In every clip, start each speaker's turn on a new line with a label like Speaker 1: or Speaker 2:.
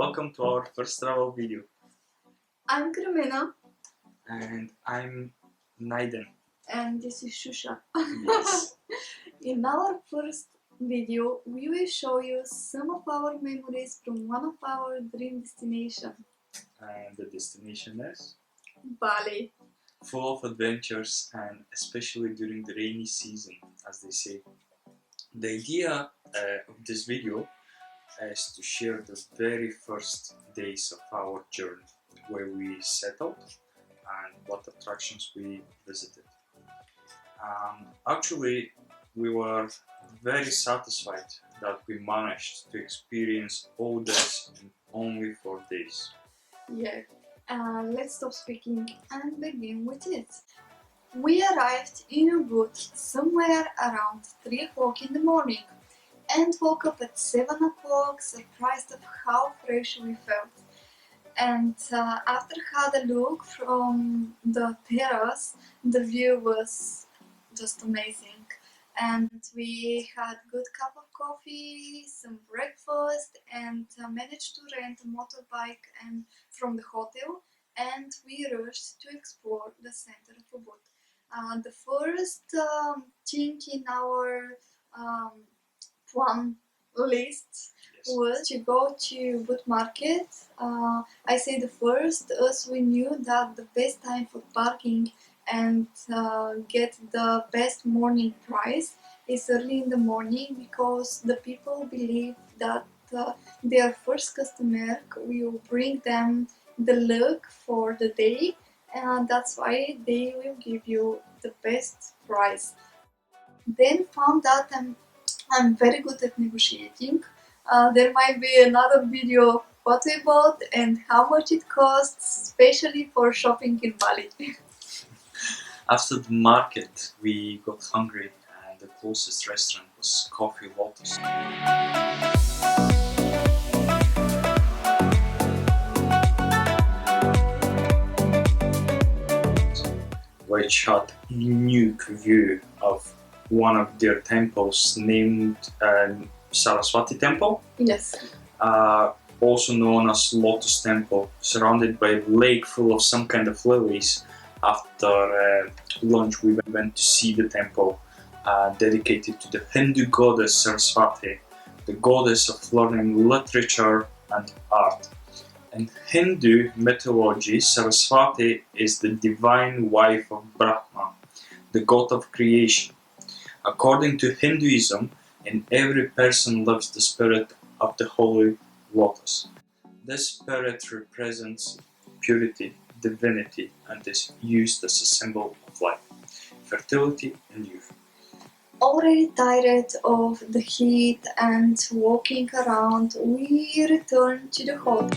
Speaker 1: welcome to our first travel video.
Speaker 2: I'm Carmena.
Speaker 1: And I'm Naiden.
Speaker 2: And this is Shusha.
Speaker 1: Yes.
Speaker 2: In our first video, we will show you some of our memories from one of our dream destinations.
Speaker 1: And the destination is?
Speaker 2: Bali.
Speaker 1: Full of adventures, and especially during the rainy season, as they say. The idea of this video is to share the very first days of our journey, where we settled and what attractions we visited. Actually, we were very satisfied that we managed to experience all this in only 4 days.
Speaker 2: Yeah. Let's stop speaking and begin with it. We arrived in Ubud somewhere around 3 o'clock in the morning and woke up at 7 o'clock, surprised of how fresh we felt. And after had a look from the terrace, the view was just amazing. And we had good cup of coffee, some breakfast, and managed to rent a motorbike and from the hotel. And we rushed to explore the center of Ubud. The first thing in our plan list was to go to Ubud market. I say the first, as we knew that the best time for parking and get the best morning price is early in the morning, because the people believe that their first customer will bring them the luck for the day, and that's why they will give you the best price. Then found that I'm very good at negotiating. There might be another video what we bought and how much it costs, especially for shopping in Bali.
Speaker 1: After the market, we got hungry, and the closest restaurant was Coffee Lotus, which had a unique view of one of their temples named Saraswati Temple.
Speaker 2: Yes.
Speaker 1: Also known as Lotus Temple, surrounded by a lake full of some kind of lilies. After lunch, we went to see the temple dedicated to the Hindu goddess Saraswati, the goddess of learning, literature and art. In Hindu mythology, Saraswati is the divine wife of Brahma, the god of creation. According to Hinduism, in every person lives the spirit of the holy lotus. This spirit represents purity, divinity, and is used as a symbol of life, fertility and youth.
Speaker 2: Already tired of the heat and walking around, we returned to the hotel.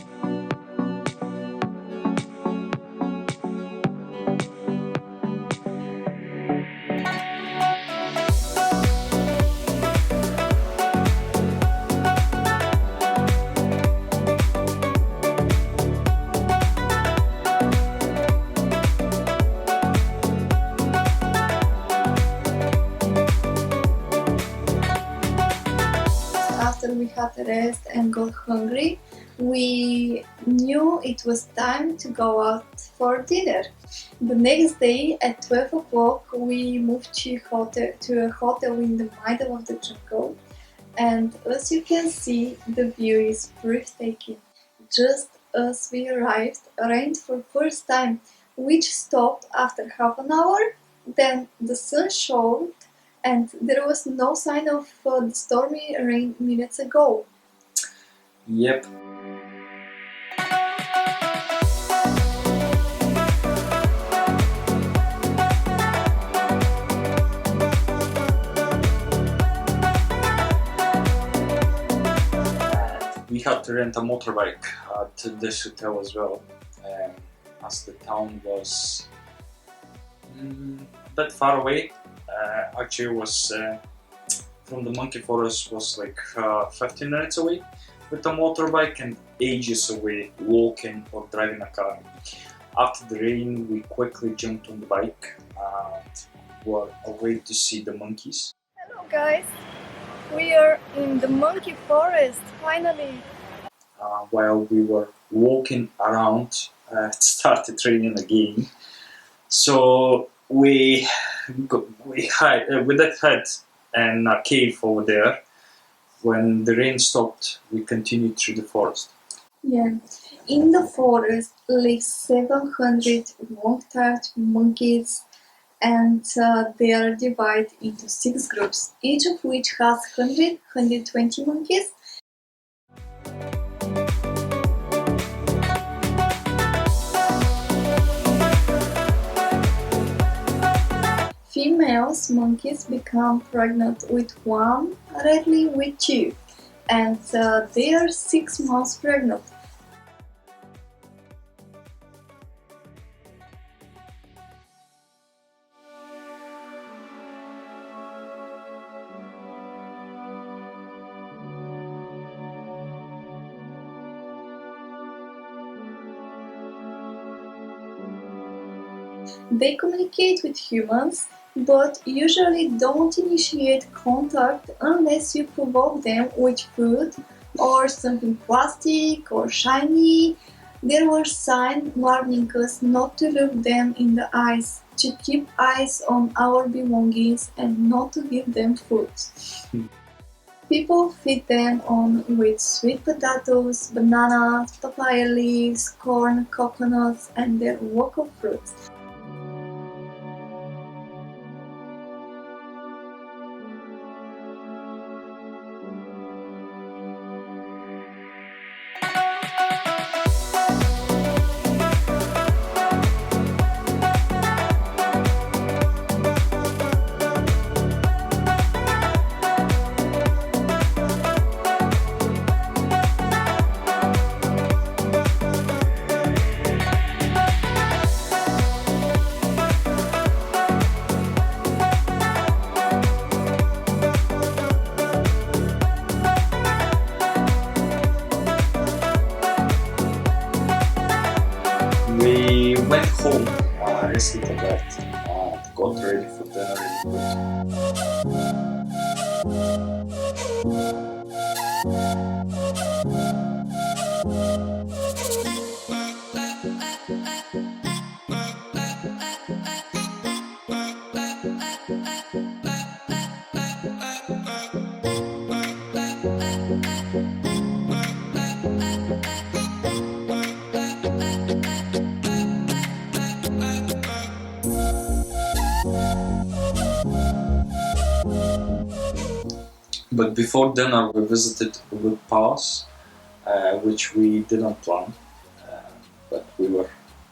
Speaker 2: After we had a rest and got hungry, we knew it was time to go out for dinner. The next day at 12 o'clock we moved to a hotel in the middle of the jungle, and as you can see, the view is breathtaking. Just as we arrived, rained for the first time, which stopped after half an hour. Then the sun showed, and there was no sign of the stormy rain minutes ago.
Speaker 1: Yep. We had to rent a motorbike at this hotel as well, as the town was a bit far away. Actually, it was from the monkey forest was like 15 minutes away with a motorbike, and ages away walking or driving a car. After the rain, we quickly jumped on the bike and were away to see the monkeys.
Speaker 2: Hello guys, we are in the monkey forest finally.
Speaker 1: while we were walking around, it started raining again. So we did hide in a cave over there. When the rain stopped, we continued through the forest.
Speaker 2: Yeah. In the forest live 700 long-tailed monkeys, and they are divided into 6 groups, each of which has 120 monkeys. Females monkeys become pregnant with one, rarely with two, and they are 6 months pregnant. They communicate with humans, but usually don't initiate contact unless you provoke them with food or something plastic or shiny. There were signs warning us not to look them in the eyes, to keep eyes on our belongings, and not to give them food. People feed them on with sweet potatoes, bananas, papaya leaves, corn, coconuts, and their local fruits.
Speaker 1: We went home, rested a bit, got ready for dinner really quick. But before dinner, we visited Ubud Pass, which we didn't plan, uh, but we were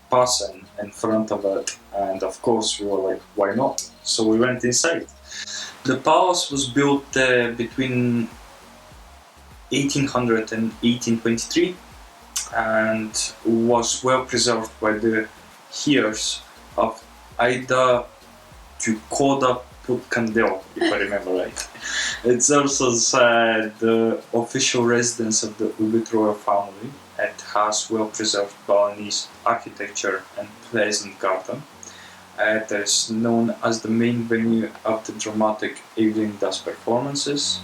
Speaker 1: passing in front of it, and of course we were like, why not? So we went inside. The palace was built between 1800 and 1823, and was well preserved by the heirs of Aida Tukoda Putkandel, if I remember right. It serves as the official residence of the Ubud royal family. It has well preserved Balinese architecture and pleasant garden. It is known as the main venue of the dramatic evening dance performances.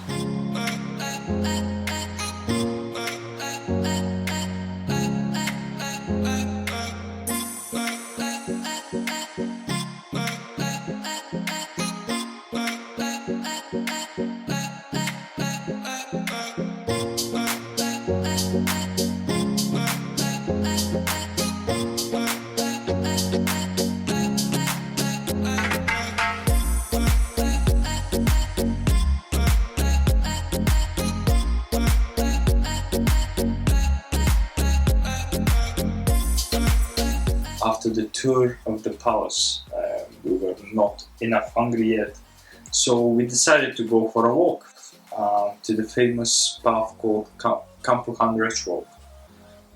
Speaker 1: After the tour of the palace, we were not enough hungry yet, so we decided to go for a walk to the famous path called Kampuhan Walk,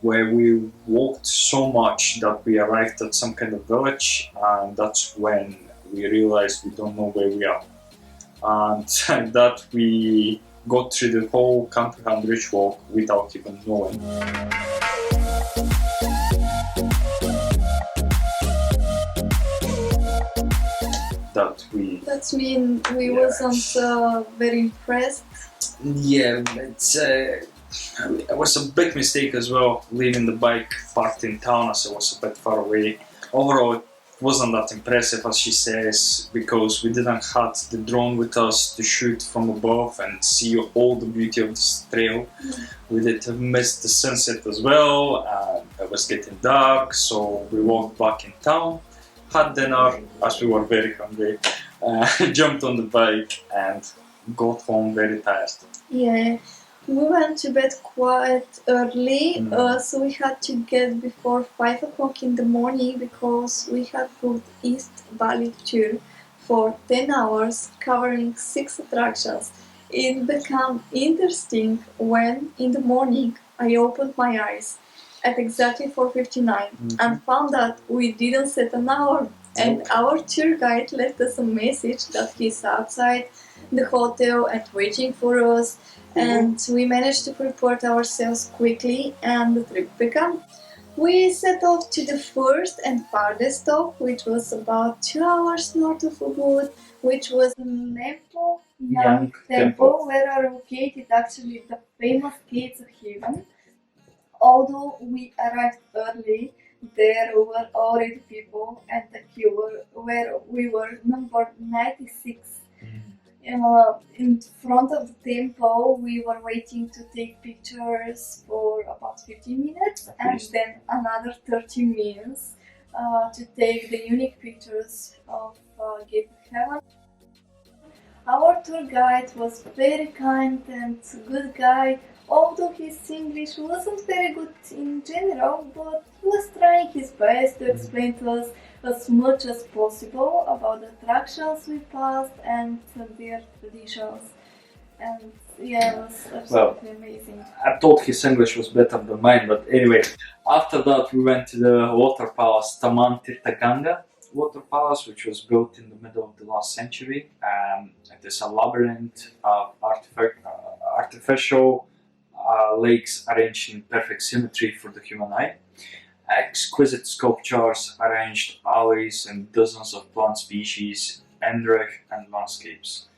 Speaker 1: where we walked so much that we arrived at some kind of village, and that's when we realized we don't know where we are. And that we got through the whole Kampuhan Walk without even knowing.
Speaker 2: That's mean we
Speaker 1: Yeah.
Speaker 2: wasn't very impressed.
Speaker 1: Yeah, it's It was a big mistake as well, leaving the bike parked in town as it was a bit far away. Overall, it wasn't that impressive as she says, because we didn't have the drone with us to shoot from above and see all the beauty of this trail. We did miss the sunset as well, and it was getting dark, so we walked back in town, had dinner as we were very hungry, jumped on the bike and got home very tired.
Speaker 2: Yeah, we went to bed quite early, so we had to get before 5 o'clock in the morning because we had booked East Bali tour for 10 hours covering 6 attractions. It became interesting when in the morning I opened my eyes at exactly 4:59 and found that we didn't set an hour. And our tour guide left us a message that he's outside the hotel and waiting for us, and we managed to prepare ourselves quickly and the trip began. We set off to the first and farthest stop, which was about 2 hours north of Ubud, which was the Nempo Yang Temple, where are located actually the famous gates of heaven. Although we arrived early, there were already people and the queue where we were number 96. In front of the temple, we were waiting to take pictures for about 15 minutes and then another 30 minutes to take the unique pictures of Gate of Heaven. Our tour guide was very kind and good guy, although his English wasn't very good in general, but was trying his best to explain to us as much as possible about the attractions we passed and their traditions. And yeah, it was absolutely amazing.
Speaker 3: I thought his English was better than mine, but anyway, after that we went to the water palace, Taman Tirthaganga water palace, which was built in the middle of the last century. It is a labyrinth of artificial lakes arranged in perfect symmetry for the human eye. Exquisite sculptures, arranged alleys and dozens of plant species, endrech and landscapes.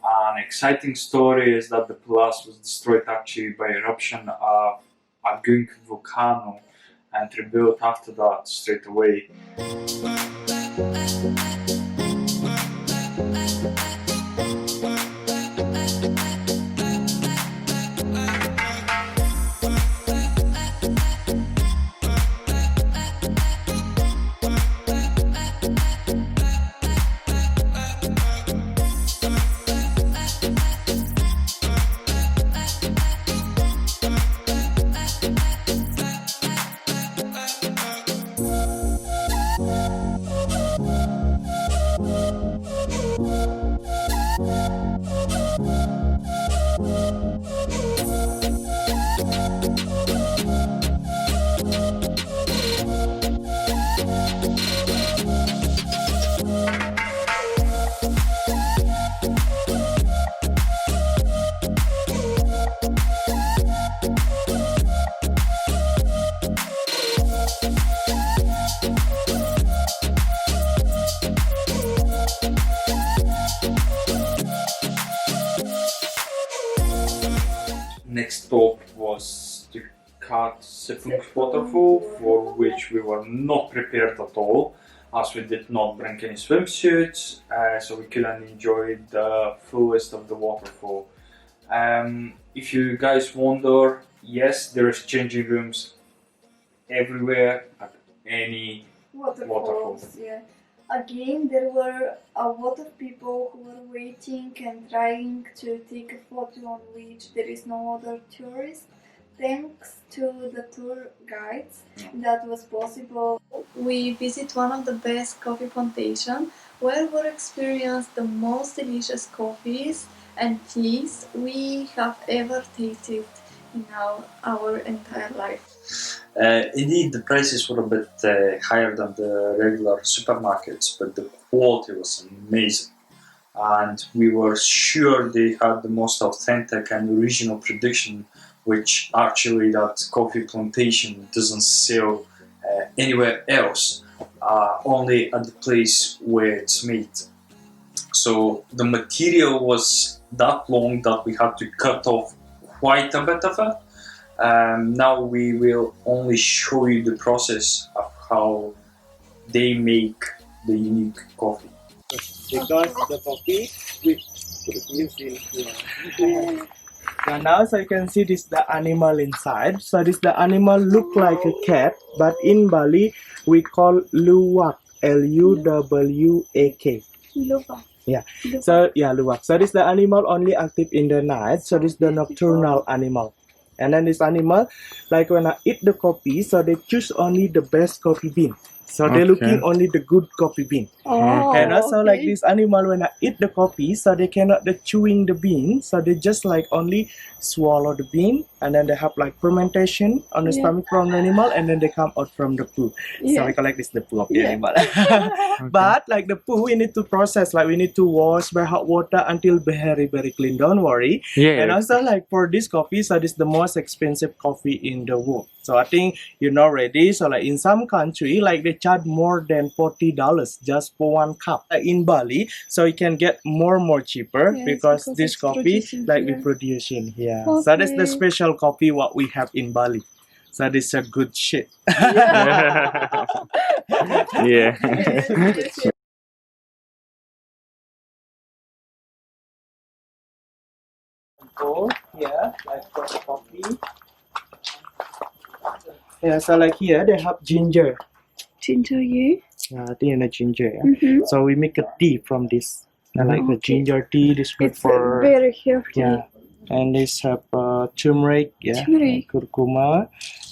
Speaker 3: An exciting story is that the palace was destroyed actually by eruption of a Gunk volcano and rebuilt after that straight away. Next stop was the Kat Sepunk waterfall, for which we were not prepared at all, as we did not bring any swimsuits, so we couldn't enjoy the fullest of the waterfall. If you guys wonder, yes, there is changing rooms everywhere at any waterfall.
Speaker 2: Yeah. Again, there were a lot of people who were waiting and trying to take a photo on which there is no other tourists. Thanks to the tour guides, that was possible. We visit one of the best coffee plantations where we experienced the most delicious coffees and teas we have ever tasted in our entire life.
Speaker 1: Indeed, the prices were a bit higher than the regular supermarkets, but the quality was amazing. And we were sure they had the most authentic and original production, which actually that coffee plantation doesn't sell anywhere else, only at the place where it's made. So the material was that long that we had to cut off quite a bit of it, Now we will only show you the process of how they make the unique coffee.
Speaker 4: Because the coffee we produce in here. Yeah, now so you can see this the animal inside. So this the animal look like a cat, but in Bali we call luwak, Luwak.
Speaker 2: Lupa.
Speaker 4: Yeah. So yeah, luwak. So this the animal only active in the night. So this the nocturnal animal. And then this animal, like when I eat the coffee, so they choose only the best coffee bean. So they're looking only the good coffee bean.
Speaker 2: Oh,
Speaker 4: And also
Speaker 2: okay.
Speaker 4: like this animal, when I eat the coffee, so they cannot the chewing the bean. So they just like only swallow the bean, and then they have like fermentation on the stomach from the animal, and then they come out from the poo. So we call like this the poo of the animal. But like the poo, we need to process. Like we need to wash by hot water until very very clean. Don't worry. And also like for this coffee, so this is the most expensive coffee in the world. So I think you know already. So like in some country, like they charge more than $40 just for one cup. Like in Bali, so you can get more cheaper because this coffee like we produce in here. So that's the special coffee what we have in Bali. So this is a good shit.
Speaker 3: Yeah.
Speaker 4: Go here, like for the coffee. Yeah, so like here they have ginger.
Speaker 2: Ginger, yeah.
Speaker 4: Yeah, tea and a ginger. Yeah. So we make a tea from this. I like the ginger tea. This good
Speaker 2: It's
Speaker 4: for
Speaker 2: very healthy.
Speaker 4: yeah. And this have turmeric, yeah,
Speaker 2: Turmeric.
Speaker 4: curcuma,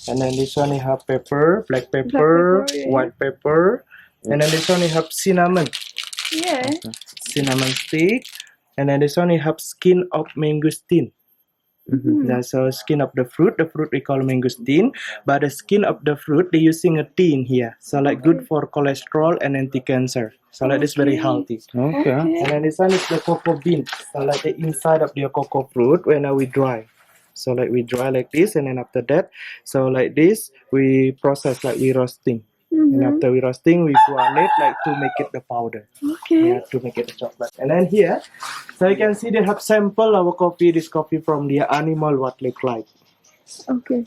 Speaker 4: and then this one you have pepper, black pepper,
Speaker 2: pepper, yeah.
Speaker 4: white pepper, and then this one you have cinnamon,
Speaker 2: Yeah.
Speaker 4: cinnamon stick, and then this one you have skin of mangosteen. Yeah, so skin of the fruit we call mangosteen, but the skin of the fruit they using a tea in here, so like good for cholesterol and anti-cancer. So like this very healthy.
Speaker 3: Okay.
Speaker 4: And then this one is the cocoa bean. So like the inside of the cocoa fruit when we dry. So like we dry like this, and then after that, so like this we process like we roasting. And after we roasting, we grind it like to make it the powder.
Speaker 2: Okay.
Speaker 4: Yeah, to make it the chocolate. And then here, so you can see they have sample our coffee. This coffee from the animal what look like.
Speaker 2: Okay.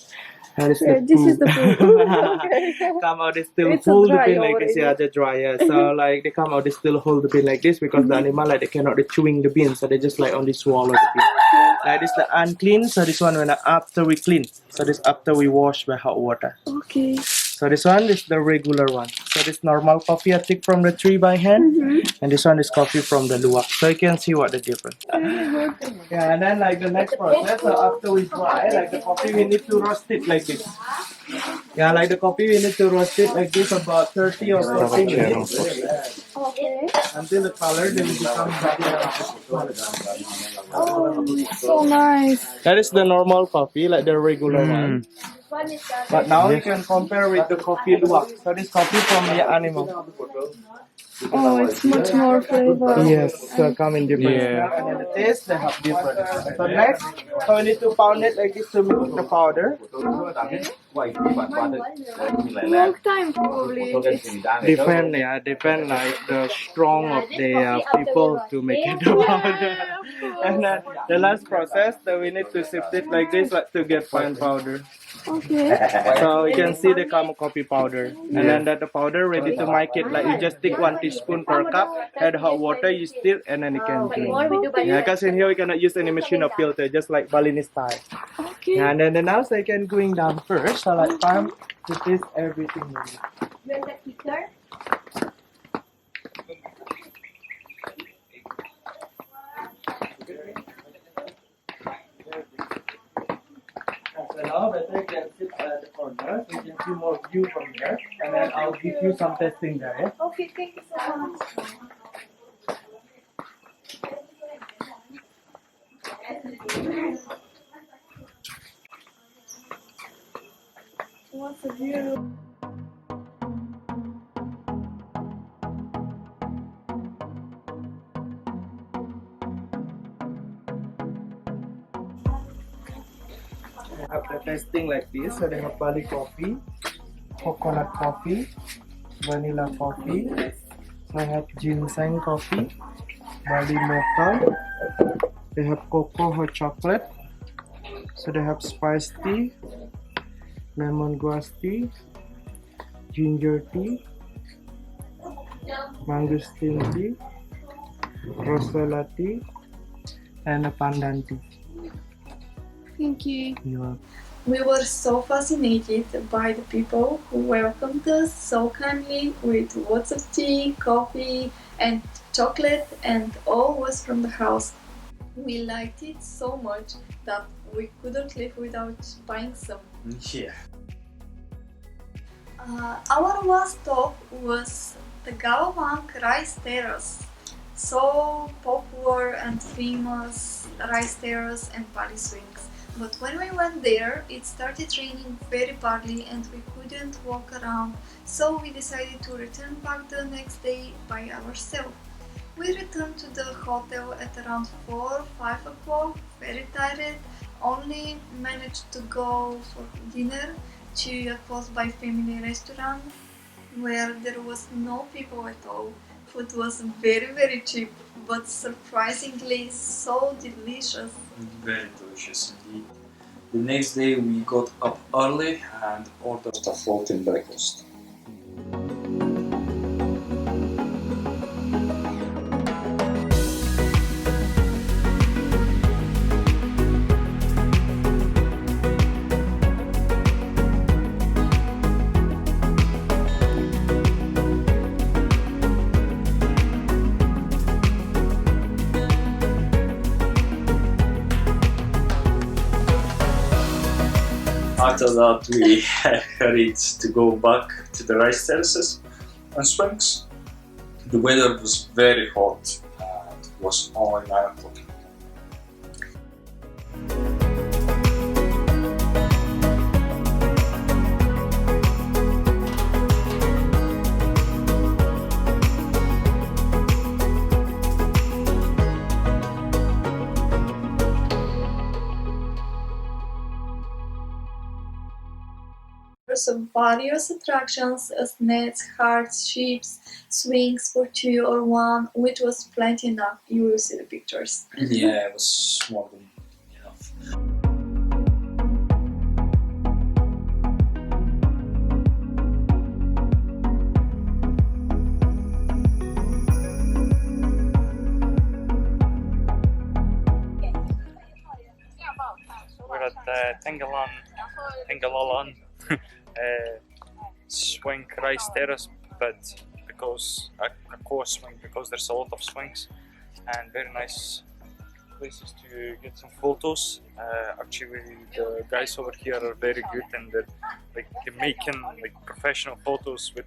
Speaker 4: And it's
Speaker 2: Yeah,
Speaker 4: the
Speaker 2: this
Speaker 4: poo.
Speaker 2: is the poo. Okay.
Speaker 4: Come out, they still
Speaker 2: It's
Speaker 4: hold the
Speaker 2: dry
Speaker 4: bean like this.
Speaker 2: already.
Speaker 4: Yeah, they're dry. Yeah. So like they come out, they still hold the bean like this because the animal like they cannot they chewing the bean, so they just like only swallow the bean. Like this the unclean. So this one when after we clean. So this after we wash by hot water.
Speaker 2: Okay.
Speaker 4: So this one is the regular one. So this normal coffee I take from the tree by hand, and this one is coffee from the luwak. So you can see what the difference. Yeah, and then like the next process, so after we dry, like the coffee we need to roast it like this. Yeah, like the coffee we need to roast it like this about 30 or 40 minutes.
Speaker 2: Okay.
Speaker 4: Until the color then become
Speaker 2: Oh, so nice.
Speaker 4: That is the normal coffee, like the regular one. But now you can compare with the coffee luwak. So this coffee from the animal.
Speaker 2: Oh, it's much more flavor.
Speaker 4: Yes, so come in different
Speaker 3: Yeah.
Speaker 4: smell, and then the taste they have different. So next, so we need to pound it like this to make the powder.
Speaker 2: Long time probably.
Speaker 4: Depend, yeah, depend like the strong of the people to make it the powder. And then the last process that we need to sift it like this, like to get fine powder.
Speaker 2: Okay.
Speaker 4: So you can see the caramel coffee powder, and then that the powder ready to make it. Like you just take 1 teaspoon per cup, add hot water, you stir, and then you can drink. Yeah, because in here we cannot use any machine or filter, just like Balinese style.
Speaker 2: Okay.
Speaker 4: And then now so you can going down first. So like time to taste everything. So now better you can sit at the corner, so you can see more view from there, and then I'll give you some testing there. Yeah?
Speaker 2: Okay, thank you so much. What's a view?
Speaker 4: They have the testing like this. So they have Bali coffee, coconut coffee, vanilla coffee. So I have ginseng coffee, Bali mocha. They have cocoa hot chocolate, So they have spice tea, lemongrass tea, ginger tea, mangosteen tea, rosella tea, and a pandan tea.
Speaker 2: Thank you.
Speaker 4: Yeah.
Speaker 2: We were so fascinated by the people who welcomed us so kindly with lots of tea, coffee, and chocolate, and all was from the house. We liked it so much that we couldn't live without buying some.
Speaker 1: Yeah.
Speaker 2: Our last stop was the Galawang Rice Terrace. So popular and famous rice terrace and Bali swings. But when we went there, it started raining very badly and we couldn't walk around, so we decided to return back the next day by ourselves. We returned to the hotel at around 4 or 5 o'clock, very tired, only managed to go for dinner to a close by family restaurant where there was no people at all. Food was very cheap, but surprisingly so delicious.
Speaker 1: Very delicious indeed. The next day we got up early and ordered a floating breakfast. After that, we hurried to go back to the rice terraces and swings. The weather was very hot and it was only 9 o'clock.
Speaker 2: There's various attractions, nets, hearts, ships, swings for 2 or 1, which was plenty enough. You will see the pictures.
Speaker 1: Yeah, it was more than enough.
Speaker 3: We're at Tengalalan swing rice terrace, but because a course swing, because there's a lot of swings and very nice places to get some photos. Actually, the guys over here are very good and they're making like professional photos with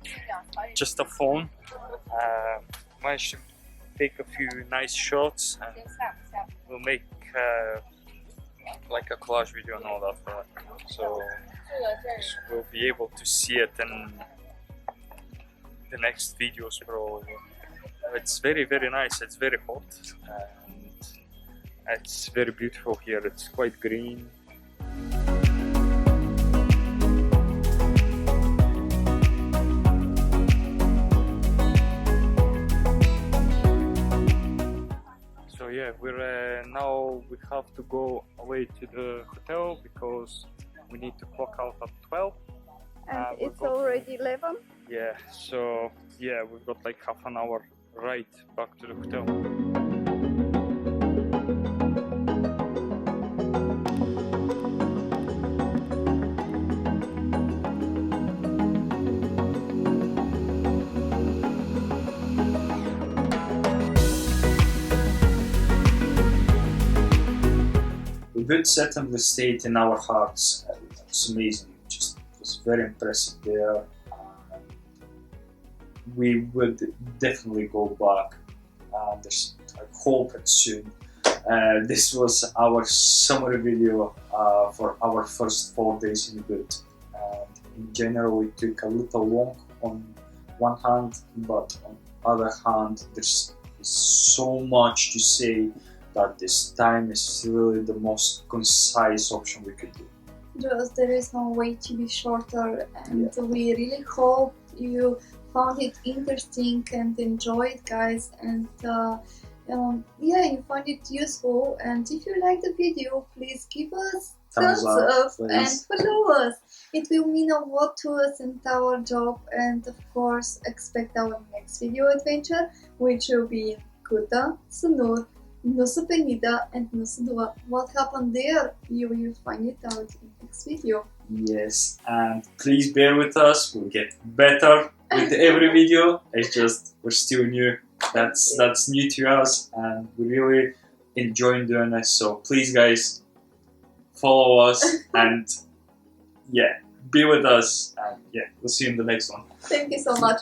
Speaker 3: just a phone. Managed to take a few nice shots and we'll make like a collage video and all that for that. So we'll be able to see it in the next videos probably. It's very nice, it's very hot and it's very beautiful here, it's quite green. So yeah, we're now we have to go away to the hotel because we need to clock out at 12.
Speaker 2: And it's already 11.
Speaker 3: Yeah, so yeah, we've got like half an hour ride back to the hotel.
Speaker 1: Ubud certainly stayed in our hearts. It was amazing. It was very impressive there. We would definitely go back. I hope it's soon. This was our summary video for our first 4 days in Ubud. And in general, it took a little long on one hand, but on the other hand, there's so much to say that this time is really the most concise option we could do.
Speaker 2: Just there is no way to be shorter, and we really hope you found it interesting and enjoyed, guys, and yeah, you find it useful. And if you like the video, please give us
Speaker 1: thumbs up,
Speaker 2: and
Speaker 1: please.
Speaker 2: follow us. It will mean a lot to us and our job, and of course expect our next video adventure, which will be in Kuta, Sanur, Nusa Penida and Nusa Dua. What happened there? You will find it out in next video.
Speaker 1: Yes, and please bear with us. We'll get better with every video. It's just we're still new. That's new to us, and we really enjoying doing this. So please, guys, follow us and yeah, be with us. And yeah, we'll see you in the next one.
Speaker 2: Thank you so much.